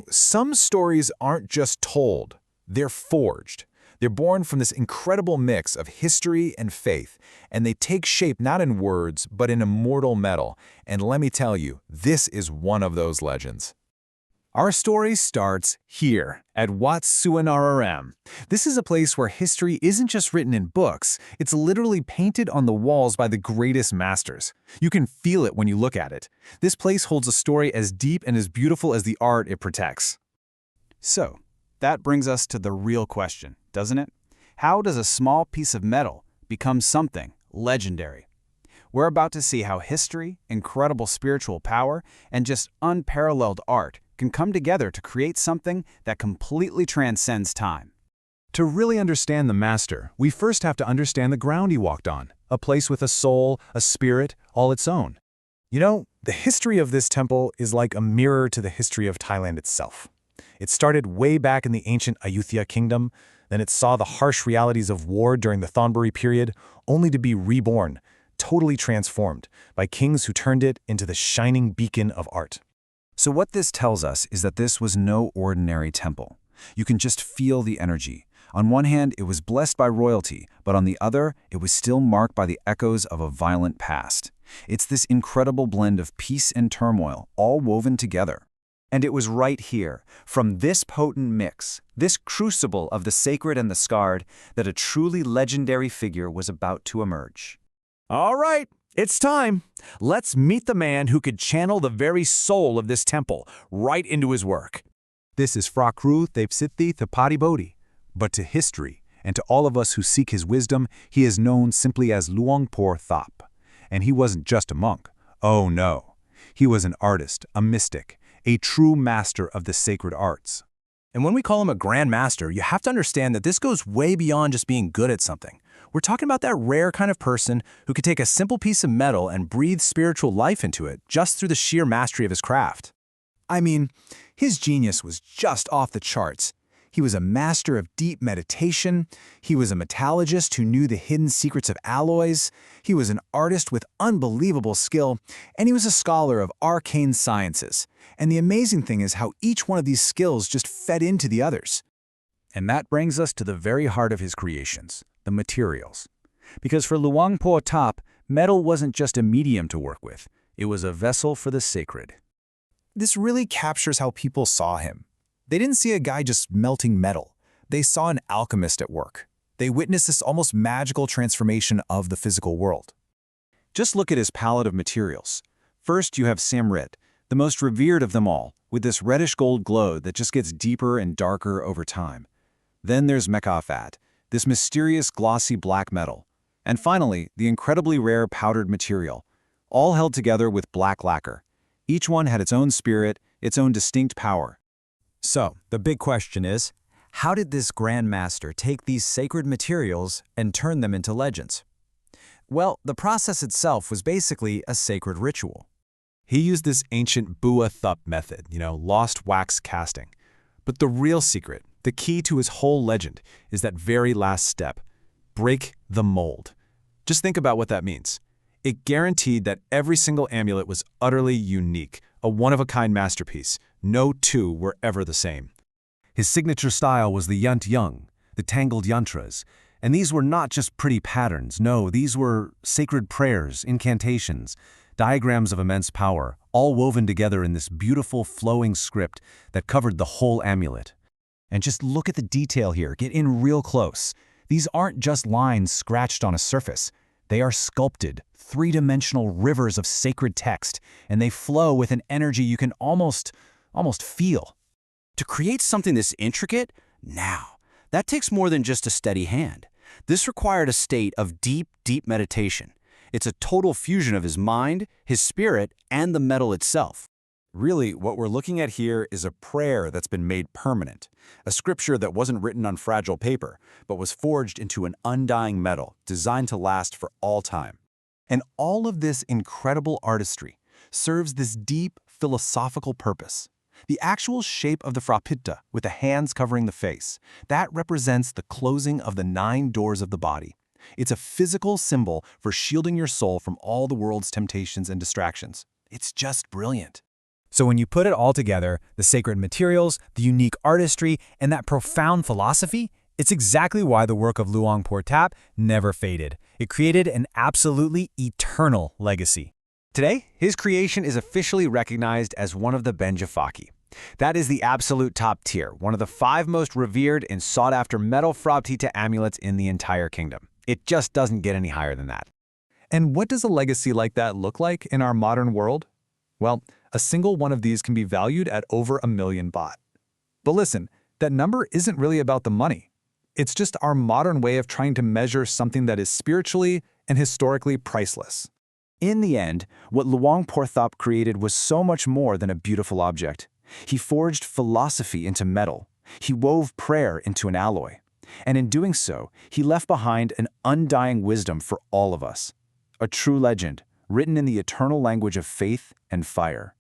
Some stories aren't just told, they're forged. They're born from this incredible mix of history and faith, and they take shape not in words, but in immortal metal. And let me tell you, this is one of those legends. Our story starts here, at Wat Suwannaram. This is a place where history isn't just written in books, it's literally painted on the walls by the greatest masters. You can feel it when you look at it. This place holds a story as deep and as beautiful as the art it protects. So, that brings us to the real question, doesn't it? How does a small piece of metal become something legendary? We're about to see how history, incredible spiritual power, and just unparalleled art can come together to create something that completely transcends time. To really understand the master, we first have to understand the ground he walked on, a place with a soul, a spirit, all its own. The history of this temple is like a mirror to the history of Thailand itself. It started way back in the ancient Ayutthaya kingdom, then it saw the harsh realities of war during the Thonburi period, only to be reborn, totally transformed, by kings who turned it into the shining beacon of art. So what this tells us is that this was no ordinary temple. You can just feel the energy. On one hand, it was blessed by royalty, but on the other, it was still marked by the echoes of a violent past. It's this incredible blend of peace and turmoil, all woven together. And it was right here, from this potent mix, this crucible of the sacred and the scarred, that a truly legendary figure was about to emerge. All right, it's time. Let's meet the man who could channel the very soul of this temple right into his work. This is Phra Pidta, but to history and to all of us who seek his wisdom, he is known simply as Luang Pho Thap. And he wasn't just a monk. Oh no. He was an artist, a mystic, a true master of the sacred arts. And when we call him a grand master, you have to understand that this goes way beyond just being good at something. We're talking about that rare kind of person who could take a simple piece of metal and breathe spiritual life into it just through the sheer mastery of his craft. I mean, his genius was just off the charts. He was a master of deep meditation. He was a metallurgist who knew the hidden secrets of alloys. He was an artist with unbelievable skill, and he was a scholar of arcane sciences. And the amazing thing is how each one of these skills just fed into the others. And that brings us to the very heart of his creations, the materials. Because for Luang Pho Thap, metal wasn't just a medium to work with, it was a vessel for the sacred. This really captures how people saw him. They didn't see a guy just melting metal. They saw an alchemist at work. They witnessed this almost magical transformation of the physical world. Just look at his palette of materials. First, you have samrit, the most revered of them all, with this reddish-gold glow that just gets deeper and darker over time. Then there's Metta, this mysterious glossy black metal. And finally, the incredibly rare powdered material, all held together with black lacquer. Each one had its own spirit, its own distinct power. So, the big question is, how did this Grand Master take these sacred materials and turn them into legends? Well, the process itself was basically a sacred ritual. He used this ancient Buddha Thup method, lost wax casting. But the real secret, the key to his whole legend, is that very last step: break the mold. Just think about what that means. It guaranteed that every single amulet was utterly unique, a one-of-a-kind masterpiece. No two were ever the same. His signature style was the yant yung, the tangled yantras, and these were not just pretty patterns. No, these were sacred prayers, incantations, diagrams of immense power, all woven together in this beautiful flowing script that covered the whole amulet. And just look at the detail here, get in real close. These aren't just lines scratched on a surface. They are sculpted, three-dimensional rivers of sacred text, and they flow with an energy you can almost feel. To create something this intricate, that takes more than just a steady hand. This required a state of deep, deep meditation. It's a total fusion of his mind, his spirit, and the metal itself. Really, what we're looking at here is a prayer that's been made permanent, a scripture that wasn't written on fragile paper, but was forged into an undying metal, designed to last for all time. And all of this incredible artistry serves this deep philosophical purpose. The actual shape of the Phra Pidta, with the hands covering the face, that represents the closing of the 9 doors of the body. It's a physical symbol for shielding your soul from all the world's temptations and distractions. It's just brilliant. So when you put it all together, the sacred materials, the unique artistry, and that profound philosophy, it's exactly why the work of Luang Pho Thap never faded. It created an absolutely eternal legacy. Today, his creation is officially recognized as one of the Benjafaki. That is the absolute top tier, one of the 5 most revered and sought-after metal Phra Pidta amulets in the entire kingdom. It just doesn't get any higher than that. And what does a legacy like that look like in our modern world? Well, a single one of these can be valued at over 1 million baht. But listen, that number isn't really about the money. It's just our modern way of trying to measure something that is spiritually and historically priceless. In the end, what Luang Pho Thap created was so much more than a beautiful object. He forged philosophy into metal. He wove prayer into an alloy. And in doing so, he left behind an undying wisdom for all of us. A true legend, written in the eternal language of faith and fire.